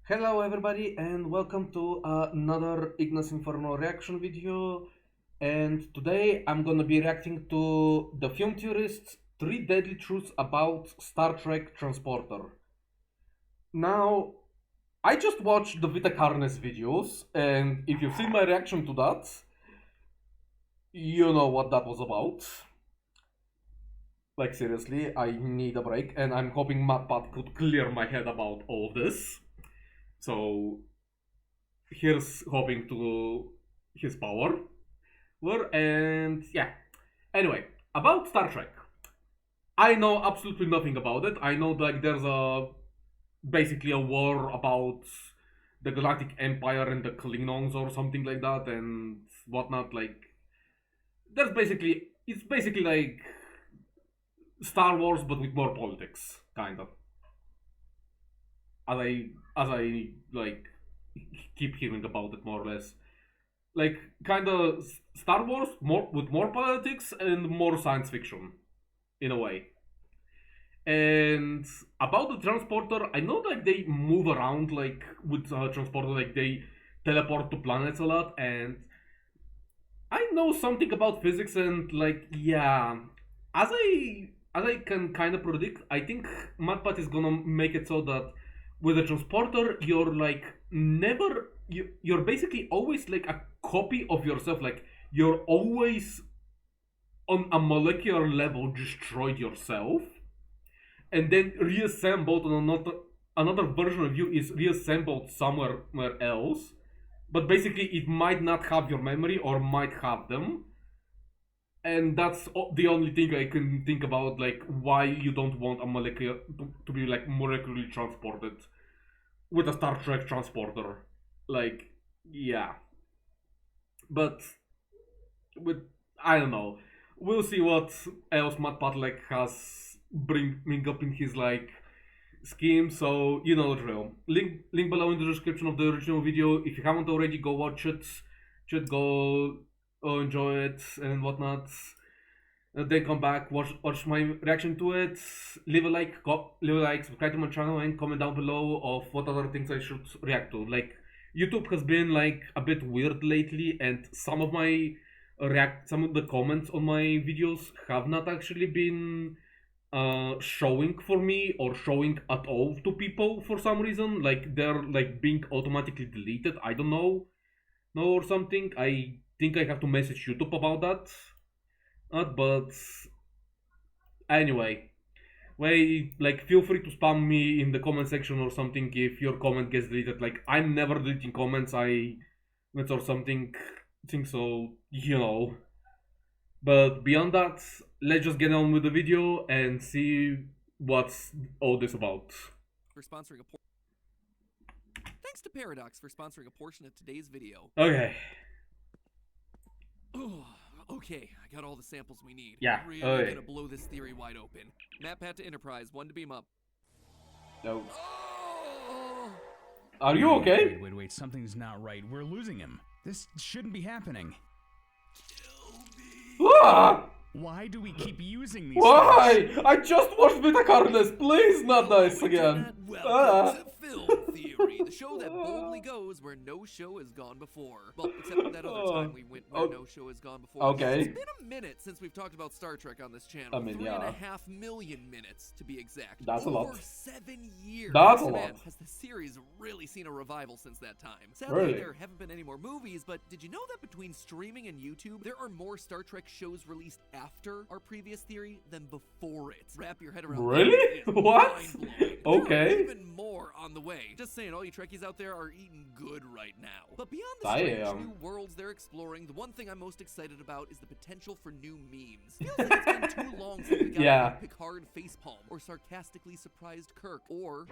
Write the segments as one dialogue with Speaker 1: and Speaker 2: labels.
Speaker 1: Hello everybody and welcome to another Ignis Inferno reaction video, and today I'm gonna be reacting to the film Theorists 3 Deadly Truths about Star Trek Transporter. Now, I just watched the Vita Carnes videos, and if you've seen my reaction to that, you know what that was about. Like seriously, I need a break, and I'm hoping MatPat could clear my head about all of this. So here's hoping to his power. And yeah. Anyway, about Star Trek. I know absolutely nothing about it. I know like there's basically a war about the Galactic Empire and the Klingons or something like that and whatnot. Like it's basically like Star Wars but with more politics, kind of. As I like keep hearing about it more or less. Like kind of Star Wars more with more politics and more science fiction in a way. And about the transporter, I know like they move around like with transporter, like they teleport to planets a lot, and I know something about physics and like yeah, as I can kind of predict, I think MatPat is gonna make it so that with a transporter you're like you're basically always like a copy of yourself, like you're always on a molecular level destroyed yourself and then reassembled on another version of you is reassembled somewhere else, but basically it might not have your memory or might have them, and that's the only thing I can think about, like why you don't want a molecule to be like molecularly transported with a Star Trek transporter. Like, yeah. But with I don't know. We'll see what else Matt Patlek has bring up in his like scheme. So you know the drill. Link below in the description of the original video. If you haven't already, go watch it. Should go enjoy it and whatnot. Then come back, watch my reaction to it. Leave a like, subscribe to my channel, and comment down below of what other things I should react to. Like YouTube has been like a bit weird lately, and some of the comments on my videos have not actually been showing for me or showing at all to people for some reason. Like they're like being automatically deleted. I don't know, or something. I think I have to message YouTube about that. But anyway, like feel free to spam me in the comment section or something if your comment gets deleted. Like I'm never deleting comments. That's or something. Think so, you know. But beyond that, let's just get on with the video and see what's all this about.
Speaker 2: For sponsoring Thanks to Paradox for sponsoring a portion of today's video.
Speaker 1: Okay.
Speaker 2: Okay, I got all the samples we need.
Speaker 1: Yeah.
Speaker 2: Really gonna blow this theory wide open. MatPat to Enterprise, 1 to beam up.
Speaker 1: No.
Speaker 2: Oh!
Speaker 1: Are you okay?
Speaker 3: Wait, something's not right. We're losing him. This shouldn't be happening.
Speaker 2: Kill me.
Speaker 1: Ah!
Speaker 3: Why do we keep using these
Speaker 1: Why?
Speaker 3: things?
Speaker 1: I just watched Vita Carnes. Please, not this again.
Speaker 2: Welcome to Film Theory, the show that boldly goes where no show has gone before. Well, except that other time we went where no show has gone before.
Speaker 1: Okay.
Speaker 2: It's been a minute since we've talked about Star Trek on this channel.
Speaker 1: I mean,
Speaker 2: 3.5 million minutes, to be exact.
Speaker 1: That's a lot.
Speaker 2: Over 7 years.
Speaker 1: That's a
Speaker 2: Man,
Speaker 1: lot.
Speaker 2: has the series really seen a revival since that time? Sadly,
Speaker 1: Really?
Speaker 2: there haven't been any more movies, but did you know that between streaming and YouTube, there are more Star Trek shows released after our previous theory than before it? Wrap your head around
Speaker 1: Really?
Speaker 2: that. It is
Speaker 1: What?
Speaker 2: mind-blowing.
Speaker 1: Okay.
Speaker 2: There are even more on the way. Just saying, all you Trekkies out there are eating good right now. But beyond the strange new worlds they're exploring, the one thing I'm most excited about is the potential for new memes. Feels like it's been too long since we got a Picard facepalm, or sarcastically surprised Kirk, or...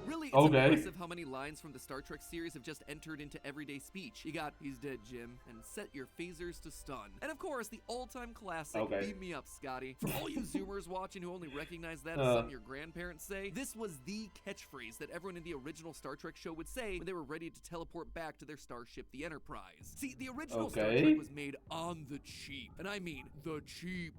Speaker 2: Really, it's impressive how many lines from the Star Trek series have just entered into everyday speech. You got, "He's dead, Jim," and "Set your phasers to stun." And of course, the all-time classic, "Beam me up, Scotty." For all you Zoomers watching who only recognize that as something your grandparents say, this was the catchphrase that everyone in the original Star Trek show would say when they were ready to teleport back to their starship, the Enterprise. See, the original Star Trek was made on the cheap, and I mean the cheap.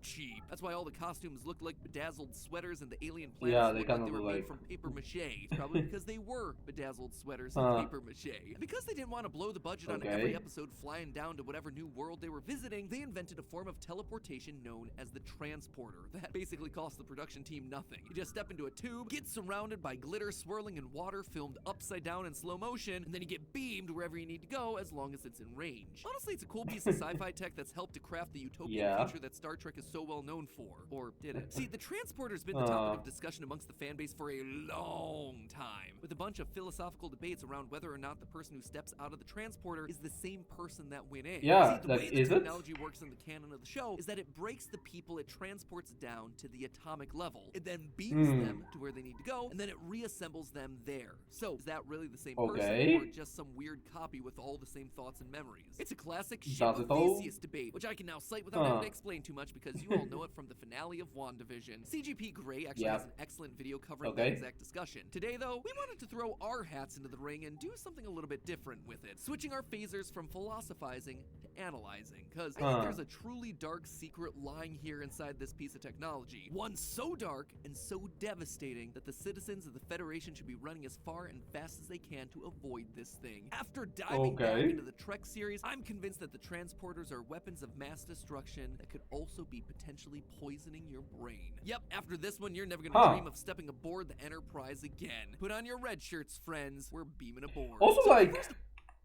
Speaker 2: That's why all the costumes looked like bedazzled sweaters and the alien planets looked like they were made from paper mache. Probably because because they were bedazzled sweaters and paper mache. And because they didn't want to blow the budget on every episode flying down to whatever new world they were visiting, they invented a form of teleportation known as the transporter. That basically cost the production team nothing. You just step into a tube, get surrounded by glitter swirling in water filmed upside down in slow motion, and then you get beamed wherever you need to go as long as it's in range. Honestly, it's a cool piece of sci-fi tech that's helped to craft the utopian future that Star Trek is so well known for. Or did it? See, the transporter's been the topic of discussion amongst the fan base for a long time, with a bunch of philosophical debates around whether or not the person who steps out of the transporter is the same person that went in.
Speaker 1: Yeah,
Speaker 2: see, the way the technology works in the canon of the show is that it breaks the people it transports down to the atomic level. It then beams them to where they need to go, and then it reassembles them there. So, is that really the same person, or just some weird copy with all the same thoughts and memories? It's a classic ship of Theseus debate, which I can now cite without having to explain too much because you all know it from the finale of WandaVision. CGP Grey actually has an excellent video covering that exact discussion. Today, though, we wanted to throw our hats into the ring and do something a little bit different with it, switching our phasers from philosophizing to analyzing, because I think there's a truly dark secret lying here inside this piece of technology. One so dark and so devastating that the citizens of the Federation should be running as far and fast as they can to avoid this thing. After diving back into the Trek series, I'm convinced that the transporters are weapons of mass destruction that could also be potentially poisoning your brain. Yep, after this one, you're never gonna dream of stepping aboard the Enterprise again. Put on your red shirts, friends. We're beaming aboard.
Speaker 1: Also, like,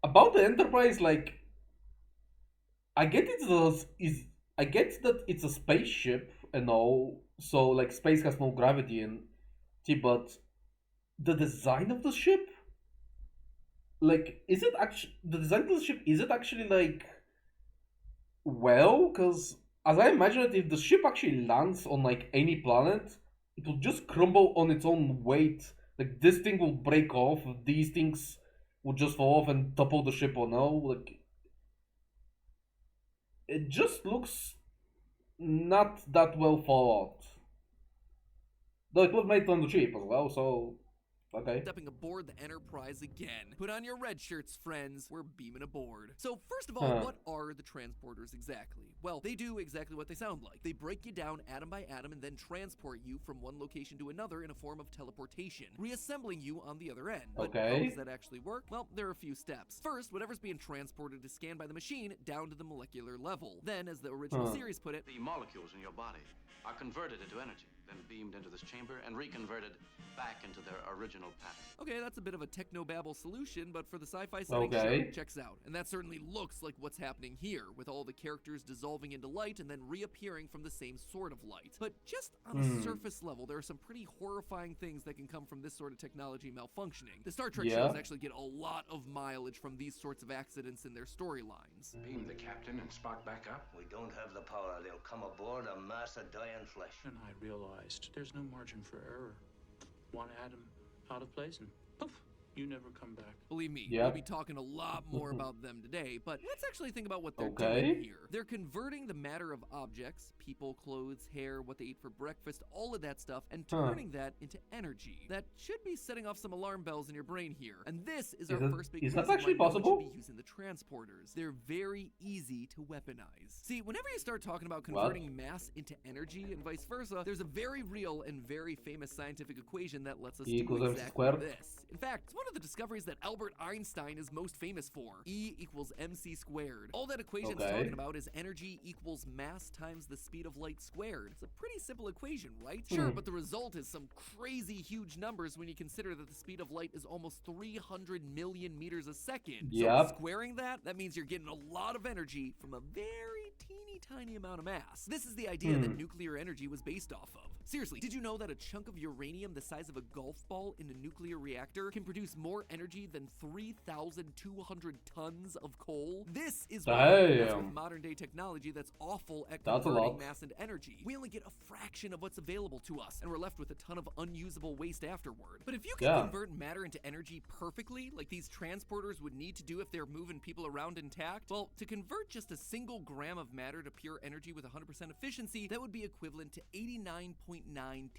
Speaker 1: about the Enterprise, like, I get I get that it's a spaceship and all, so like space has no gravity but the design of the ship, like, is it actually the design of the ship? Is it actually like well? Because as I imagine it, if the ship actually lands on like any planet, it will just crumble on its own weight. Like this thing will break off. These things will just fall off and topple the ship or no. Like it just looks not that well thought out. Though it was made on the cheap as well, so okay.
Speaker 2: Stepping aboard the Enterprise again. Put on your red shirts, friends. We're beaming aboard. So first of all, what are the transporters exactly? Well, they do exactly what they sound like. They break you down atom by atom and then transport you from one location to another in a form of teleportation, reassembling you on the other end. But how does that actually work? Well, there are a few steps. First, whatever's being transported is scanned by the machine down to the molecular level. Then, as the original series put it,
Speaker 4: the molecules in your body are converted into energy, then beamed into this chamber and reconverted back into their original pattern.
Speaker 2: Okay, that's a bit of a technobabble solution, but for the sci-fi setting, sure, checks out. And that certainly looks like what's happening here, with all the characters dissolving into light and then reappearing from the same sort of light. But just on a surface level, there are some pretty horrifying things that can come from this sort of technology malfunctioning. The Star Trek shows actually get a lot of mileage from these sorts of accidents in their storylines.
Speaker 5: Beam the captain and Spock back up?
Speaker 6: We don't have the power. They'll come aboard a mass of dying flesh.
Speaker 5: And I realized there's no margin for error. One atom out of place and poof, you never come back.
Speaker 2: Believe me, we'll be talking a lot more about them today, but let's actually think about what they're doing here. They're converting the matter of objects, people, clothes, hair, what they eat for breakfast, all of that stuff, and turning that into energy. That should be setting off some alarm bells in your brain here. And this is our first big reason why we should be using the transporters. They're very easy to weaponize. See, whenever you start talking about converting mass into energy and vice versa, there's a very real and very famous scientific equation that lets us do exactly this. In fact, it's one of the discoveries that Albert Einstein is most famous for. E equals mc squared. All that equation's talking about is energy equals mass times the speed of light squared. It's a pretty simple equation, right? Sure, but the result is some crazy huge numbers when you consider that the speed of light is almost 300 million meters a second. So squaring that means you're getting a lot of energy from a very teeny tiny amount of mass. This is the idea that nuclear energy was based off of. Seriously, did you know that a chunk of uranium the size of a golf ball in a nuclear reactor can produce more energy than 3,200 tons of coal? This is why with modern day technology that's awful at converting mass into energy. We only get a fraction of what's available to us, and we're left with a ton of unusable waste afterward. But if you can convert matter into energy perfectly, like these transporters would need to do if they're moving people around intact, well, to convert just a single gram of matter to pure energy with 100% efficiency, that would be equivalent to 89.9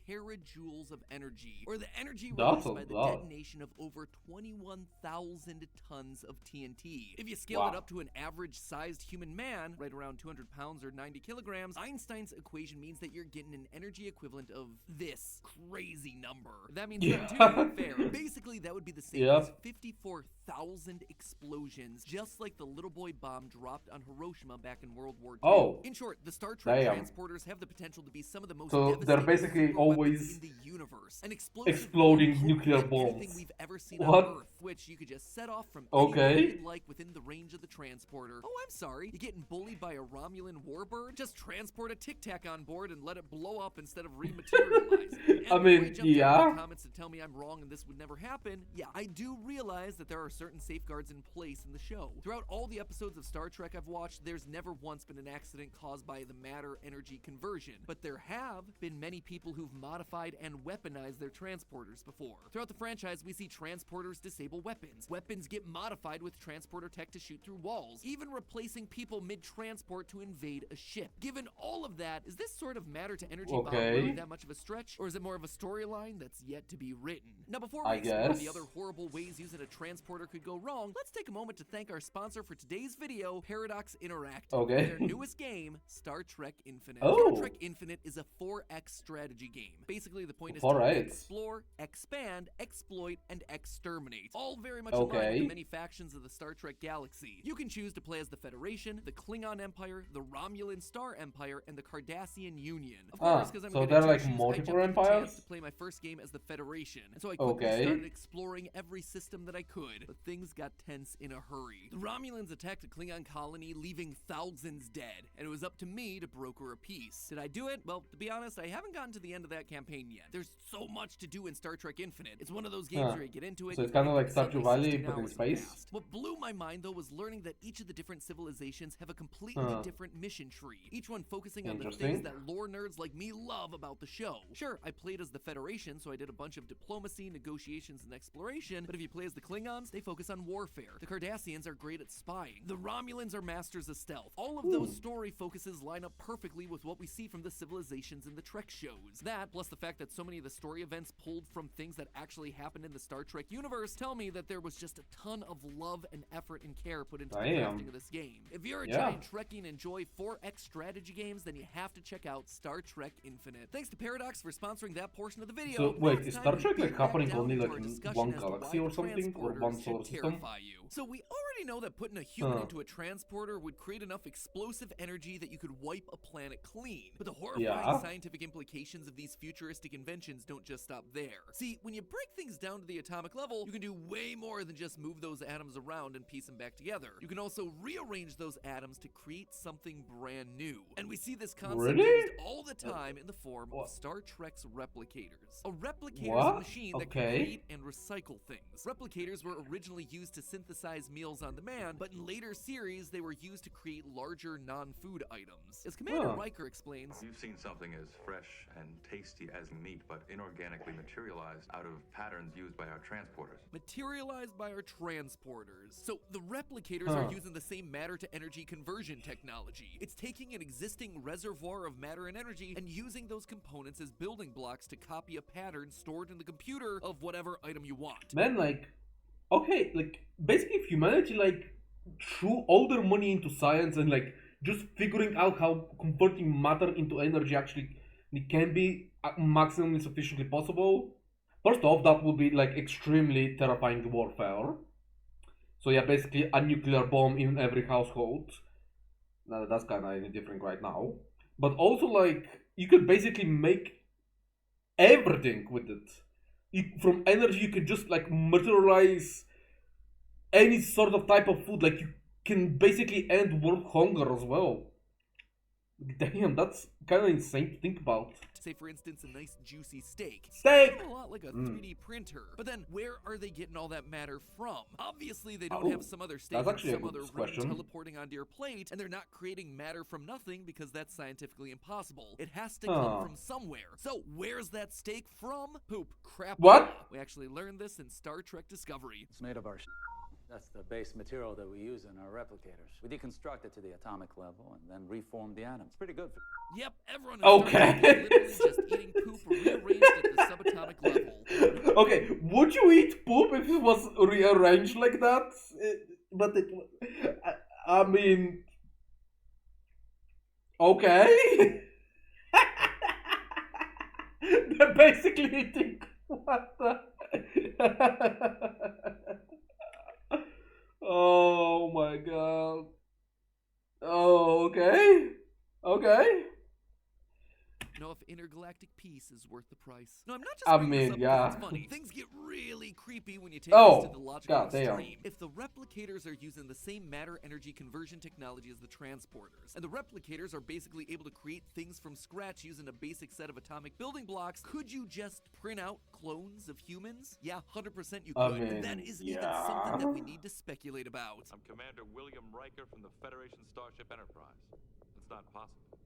Speaker 2: terajoules of energy, or the energy released by the detonation detonation of over 21,000 tons of TNT. If you scale it up to an average-sized human man, right around 200 pounds or 90 kilograms, Einstein's equation means that you're getting an energy equivalent of this crazy number. That means something too fair. Basically, that would be the same as 54,000 explosions, just like the little boy bomb dropped on Hiroshima back in World War II.
Speaker 1: Oh.
Speaker 2: In short, the Star Trek transporters have the potential to be some of the most devastating
Speaker 1: they're basically always
Speaker 2: in the universe. An
Speaker 1: exploding nuclear bombs.
Speaker 2: We've ever seen on Earth, which you could just set off from anywhere you'd like within the range of the transporter. Oh, I'm sorry. You getting bullied by a Romulan warbird? Just transport a Tic Tac on board and let it blow up instead of rematerializing.
Speaker 1: I mean, yeah.
Speaker 2: Comments to tell me I'm wrong and this would never happen. Yeah, I do realize that there are certain safeguards in place in the show. Throughout all the episodes of Star Trek I've watched, there's never once been an accident caused by the matter-energy conversion. But there have been many people who've modified and weaponized their transporters before. Throughout the franchise, we see transporters disable weapons. Weapons get modified with transporter tech to shoot through walls, even replacing people mid-transport to invade a ship. Given all of that, is this sort of matter-to-energy bomb really that much of a stretch? Or is it more of a storyline that's yet to be written? Now, before we explore the other horrible ways using a transporter could go wrong, let's take a moment to thank our sponsor for today's video, Paradox Interactive. Their newest game, Star Trek Infinite. Star Trek Infinite is a 4X strategy game. Basically, the point is to explore, expand, exploit, and exterminate. All very much aligned with the many factions of the Star Trek galaxy. You can choose to play as the Federation, the Klingon Empire, the Romulan Star Empire, and the Cardassian Union. Of course, because I'm going to
Speaker 1: like multiple empires
Speaker 2: to play my first game as the Federation, and so I quickly started exploring every system that I could, but things got tense in a hurry. The Romulans attacked a Klingon colony, leaving thousands dead, and it was up to me to broker a peace. Did I do it? Well, to be honest, I haven't gotten to the end of that campaign yet. There's so much to do in Star Trek Infinite. It's one of those games where you get into it.
Speaker 1: So it's kind of like Stardew Valley, but in space.
Speaker 2: What blew my mind, though, was learning that each of the different civilizations have a completely different mission tree, each one focusing on the things that lore nerds like me love about the show. Sure, I played as the Federation, so I did a bunch of diplomacy, negotiations, and exploration, but if you play as the Klingons, they focus on warfare. The Cardassians are great at spying. The Romulans are masters of stealth. All of those story focuses line up perfectly with what we see from the civilizations in the Trek shows. That, plus the fact that so many of the story events pulled from things that actually happened in the Star Trek universe, tell me that there was just a ton of love and effort and care put into the crafting of this game. If you're a giant Trekkie and enjoy 4X strategy games, then you have to check out Star Trek Infinite. Thanks to Paradox for sponsoring that portion of the video.
Speaker 1: So wait, is Star Trek like happening only like in one galaxy or something, or one solar system?
Speaker 2: So we already know that putting a human into a transporter would create enough explosive energy that you could wipe a planet clean. But the horrifying scientific implications of these futuristic inventions don't just stop there. See, when you break things down to the atomic level, you can do way more than just move those atoms around and piece them back together. You can also rearrange those atoms to create something brand new. And we see this concept used all the time in the form of Star Trek's replicators. A replicator is a machine that can create and recycle things. Replicators were originally used to synthesize meals on demand, but in later series, they were used to create larger non-food items. As Commander Riker explains,
Speaker 7: you've seen something as fresh and tasty as meat, but inorganically materialized out of patterns used by our transporters.
Speaker 2: Materialized by our transporters. So the replicators are using the same matter-to-energy conversion technology. It's taking an existing reservoir of matter and energy and using those components as building blocks to copy a pattern stored in the computer of whatever item you want.
Speaker 1: Man, like, okay, like, basically if humanity, like, threw all their money into science and, like, just figuring out how converting matter into energy actually can be maximally sufficiently possible, first off, that would be, like, extremely terrifying warfare. So yeah, basically a nuclear bomb in every household. Now, that's kind of different right now. But also, like, you could basically make everything with it. From energy, you could just, like, materialize any sort of type of food. Like, you can basically end world hunger as well. Damn, that's kind of insane to think about.
Speaker 2: Say, for instance, a nice juicy steak.
Speaker 1: Steak!
Speaker 2: A lot like a 3D printer. But then, where are they getting all that matter from? Obviously, they don't have some other steak in some other room teleporting onto your plate, and they're not creating matter from nothing because that's scientifically impossible. It has to come from somewhere. So, where's that steak from? Poop. Crap.
Speaker 1: What?
Speaker 2: We actually learned this in Star Trek Discovery.
Speaker 5: It's made of our
Speaker 8: That's the base material that we use in our replicators. We deconstruct it to the atomic level and then reform the atoms. Pretty good.
Speaker 2: Yep, everyone
Speaker 1: Okay.
Speaker 2: is literally just eating poop rearranged at the subatomic level.
Speaker 1: Okay, would you eat poop if it was rearranged like that? But it, I mean, okay. They're basically eating what the. Oh my god. Oh, okay. Okay.
Speaker 2: Know if intergalactic peace is worth the price. No, I'm not just
Speaker 1: I
Speaker 2: bringing this
Speaker 1: mean,
Speaker 2: up
Speaker 1: yeah.
Speaker 2: because it's funny. Things get really creepy when you take
Speaker 1: Oh,
Speaker 2: this to the logical
Speaker 1: god damn.
Speaker 2: extreme. If the replicators are using the same matter-energy conversion technology as the transporters, and the replicators are basically able to create things from scratch using a basic set of atomic building blocks, could you just print out clones of humans? Yeah, 100% you could.
Speaker 1: I mean,
Speaker 2: and that isn't even
Speaker 1: yeah.
Speaker 2: something that we need to speculate about.
Speaker 7: I'm Commander William Riker from the Federation Starship Enterprise. It's not possible.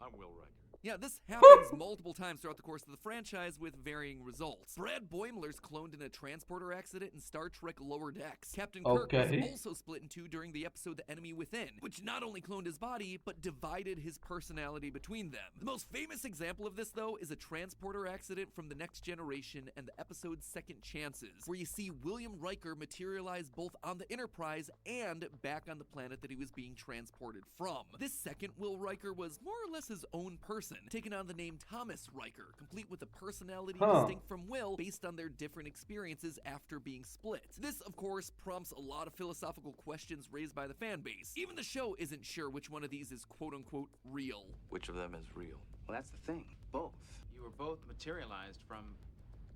Speaker 7: I'm Will Riker.
Speaker 2: Yeah, this happens multiple times throughout the course of the franchise with varying results. Brad Boimler's cloned in a transporter accident in Star Trek Lower Decks. Captain Kirk was also split in two during the episode The Enemy Within, which not only cloned his body, but divided his personality between them. The most famous example of this, though, is a transporter accident from The Next Generation and the episode Second Chances, where you see William Riker materialize both on the Enterprise and back on the planet that he was being transported from. This second Will Riker was more or less his own person, taking on the name Thomas Riker, complete with a personality distinct from Will based on their different experiences after being split. This, of course, prompts a lot of philosophical questions raised by the fan base. Even the show isn't sure which one of these is quote-unquote real.
Speaker 7: Which of them is real?
Speaker 9: Well, that's the thing. Both. You were both materialized from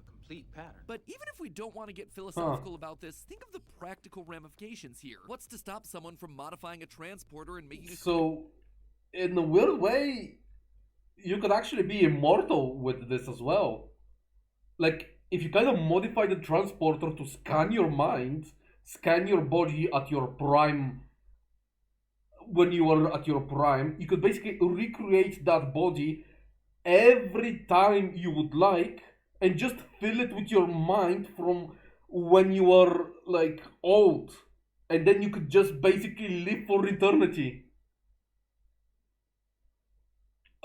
Speaker 9: a complete pattern.
Speaker 2: But even if we don't want to get philosophical about this, think of the practical ramifications here. What's to stop someone from modifying a transporter and making it...
Speaker 1: So, in a weird way, you could actually be immortal with this as well. Like, if you kind of modify the transporter to scan your mind, scan your body at your prime, when you were at your prime, you could basically recreate that body every time you would like, and just fill it with your mind from when you were, like, old. And then you could just basically live for eternity.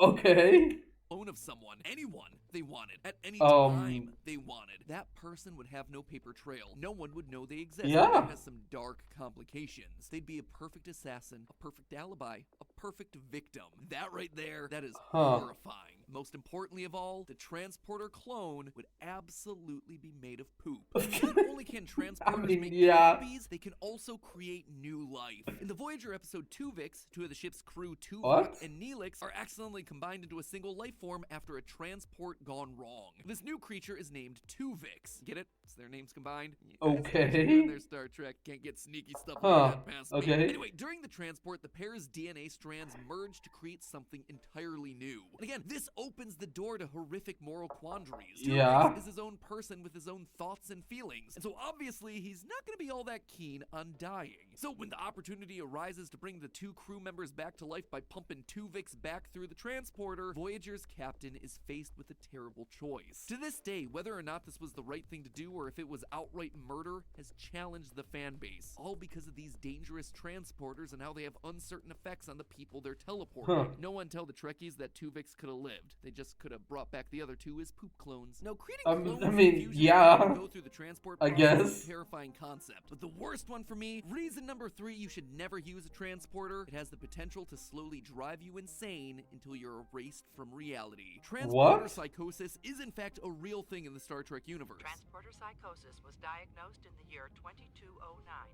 Speaker 1: Okay.
Speaker 2: Clone of someone, anyone they wanted, at any time they wanted. That person would have no paper trail. No one would know they exist.
Speaker 1: Yeah.
Speaker 2: That has some dark complications. They'd be a perfect assassin, a perfect alibi, a perfect victim. That right there, that is horrifying. Most importantly of all, the transporter clone would absolutely be made of poop. Not only can transporters make copies, they can also create new life. In the Voyager episode Tuvix, two of the ship's crew, Tuvok and Neelix, are accidentally combined into a single life form after a transport gone wrong. This new creature is named Tuvix. Get it? It's their names combined.
Speaker 1: Okay.
Speaker 2: Their Star Trek can't get sneaky stuff like that past me.
Speaker 1: Okay.
Speaker 2: Anyway, during the transport, the pair's DNA strands merge to create something entirely new. And again, this opens the door to horrific moral quandaries. Tuvix is his own person with his own thoughts and feelings, and so obviously he's not going to be all that keen on dying. So when the opportunity arises to bring the two crew members back to life by pumping Tuvix back through the transporter, Voyager's captain is faced with a terrible choice. To this day, whether or not this was the right thing to do or if it was outright murder has challenged the fan base, all because of these dangerous transporters and how they have uncertain effects on the people they're teleporting. No one tell the Trekkies that Tuvix could have lived. They just could have brought back the other two as poop clones. Now, creating clones go through the transport process is a terrifying concept. But the worst one for me, reason number 3 you should never use a transporter, it has the potential to slowly drive you insane until you're erased from reality. Transporter psychosis is in fact a real thing in the Star Trek universe.
Speaker 10: Transporter psychosis was diagnosed in the year 2209.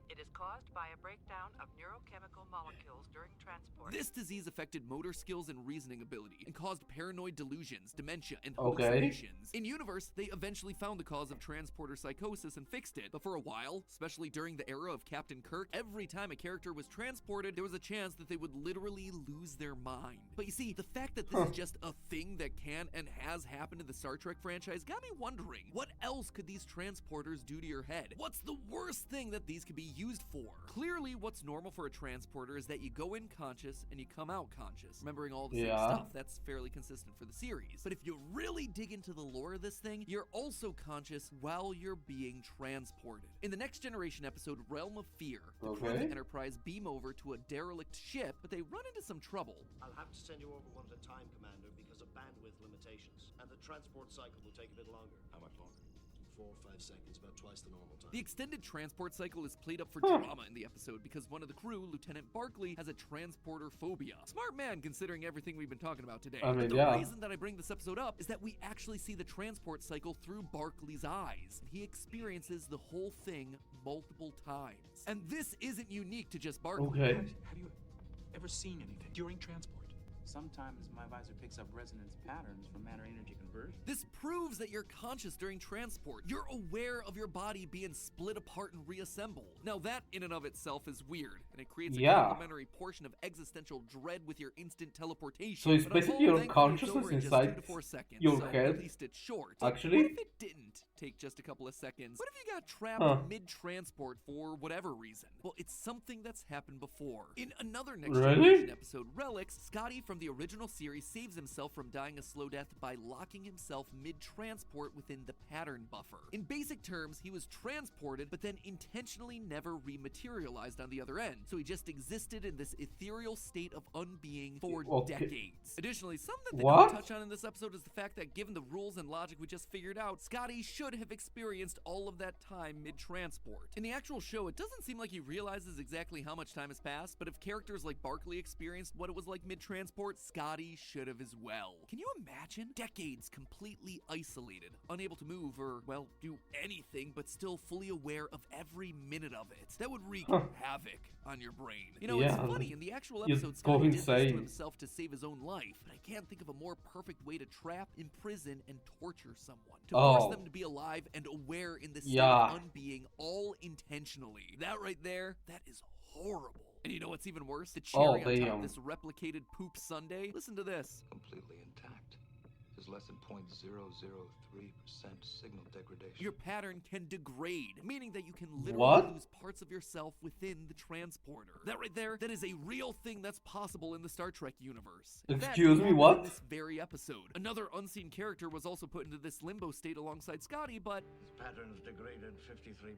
Speaker 10: It is caused by a breakdown of neurochemical molecules during transport.
Speaker 2: This disease affected motor skills and reasoning ability and caused paranoid delusions, dementia, and hallucinations. In universe, they eventually found the cause of transporter psychosis and fixed it, but for a while, especially during the era of Captain Kirk, every time a character was transported, there was a chance that they would literally lose their mind. But you see, the fact that this is just a thing that can and has happened in the Star Trek franchise got me wondering, what else could these transporters do to your head? What's the worst thing that these could be used for? Clearly, what's normal for a transporter is that you go in conscious and you come out conscious, remembering all the same stuff. That's fairly consistent for the series. But if you really dig into the lore of this thing, you're also conscious while you're being transported. transported. In the Next Generation episode Realm of Fear, the crew of the Enterprise beam over to a derelict ship, but they run into some trouble.
Speaker 11: I'll have to send you over one at a time, Commander, because of bandwidth limitations. And the transport cycle will take a bit longer. How much longer? 4 or 5 seconds, about twice the normal time.
Speaker 2: The extended transport cycle is played up for drama in the episode because one of the crew, Lieutenant Barkley, has a transporter phobia. Smart man considering everything we've been talking about today. But the reason that I bring this episode up is that we actually see the transport cycle through Barkley's eyes. And he experiences the whole thing multiple times. And this isn't unique to just Barkley.
Speaker 5: Have you ever seen anything during transport? Sometimes my visor picks up resonance patterns from matter energy conversion.
Speaker 2: This proves that you're conscious during transport. You're aware of your body being split apart and reassembled. Now that in and of itself is weird, and it creates a complementary portion of existential dread with your instant teleportation.
Speaker 1: So it's basically your consciousness inside
Speaker 2: 2 to 4 seconds,
Speaker 1: your
Speaker 2: so
Speaker 1: head.
Speaker 2: At least it's short.
Speaker 1: Actually,
Speaker 2: what if it didn't take just a couple of seconds? What if you got trapped mid-transport for whatever reason? Well, it's something that's happened before. In another Next Generation episode, Relics, Scotty from the original series saves himself from dying a slow death by locking himself mid-transport within the pattern buffer. In basic terms, he was transported, but then intentionally never rematerialized on the other end, so he just existed in this ethereal state of unbeing for decades. Additionally, something that they don't touch on in this episode is the fact that given the rules and logic we just figured out, Scotty should have experienced all of that time mid-transport. In the actual show, it doesn't seem like he realizes exactly how much time has passed, but if characters like Barkley experienced what it was like mid-transport, Scotty should have as well. Can you imagine? Decades completely isolated, unable to move or, well, do anything, but still fully aware of every minute of it. That would wreak havoc on your brain. You know, it's funny, in the actual episode, Scotty did this to himself to save his own life, but I can't think of a more perfect way to trap, imprison, and torture someone. To force them to be alive and aware in the state of unbeing, all intentionally. That right there, that is horrible. And you know what's even worse? The cherry on top of this replicated poop sundae? Listen to this.
Speaker 7: Completely intact. There's less than 0.003% signal degradation.
Speaker 2: Your pattern can degrade, meaning that you can literally lose parts of yourself within the transporter. That right there, that is a real thing that's possible in the Star Trek universe.
Speaker 1: Excuse me, what?
Speaker 2: In this very episode. Another unseen character was also put into this limbo state alongside Scotty, but
Speaker 11: His pattern's degraded 53%.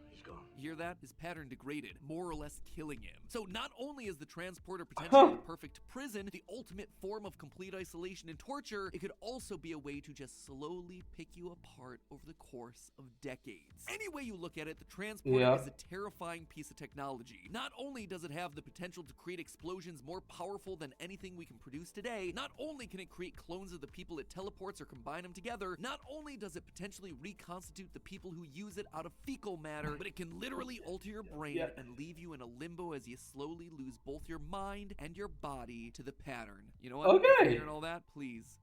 Speaker 11: He's gone.
Speaker 2: You hear that? His pattern degraded, more or less killing him. So not only is the transporter potentially the perfect prison, the ultimate form of complete isolation and torture, it could also be a way to just slowly pick you apart over the course of decades. Any way you look at it, the transporter is a terrifying piece of technology. Not only does it have the potential to create explosions more powerful than anything we can produce today, not only can it create clones of the people it teleports or combine them together, not only does it potentially reconstitute the people who use it out of fecal matter, but it can literally alter your brain and leave you in a limbo as you slowly lose both your mind and your body to the pattern. You know what?
Speaker 1: Okay.
Speaker 2: And all that, please,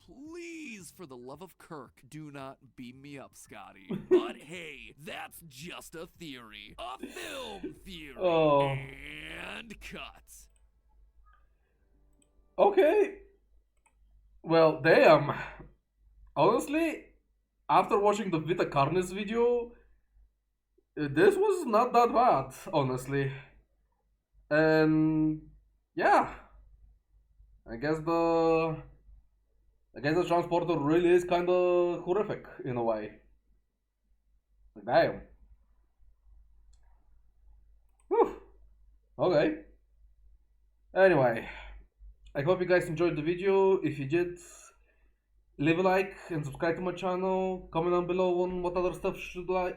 Speaker 2: for the love of Kirk, do not beam me up, Scotty. But hey, that's just a theory. A film theory. And cut.
Speaker 1: Okay. Well, damn. Honestly, after watching the Vita Carnes video, this was not that bad, honestly. And yeah, I guess the transporter really is kind of horrific in a way. Damn. Whew. Okay. Anyway, I hope you guys enjoyed the video. If you did, leave a like and subscribe to my channel. Comment down below on what other stuff should I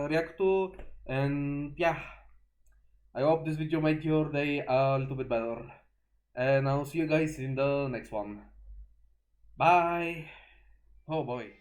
Speaker 1: react to. And yeah, I hope this video made your day a little bit better. And I'll see you guys in the next one. Bye. Oh boy.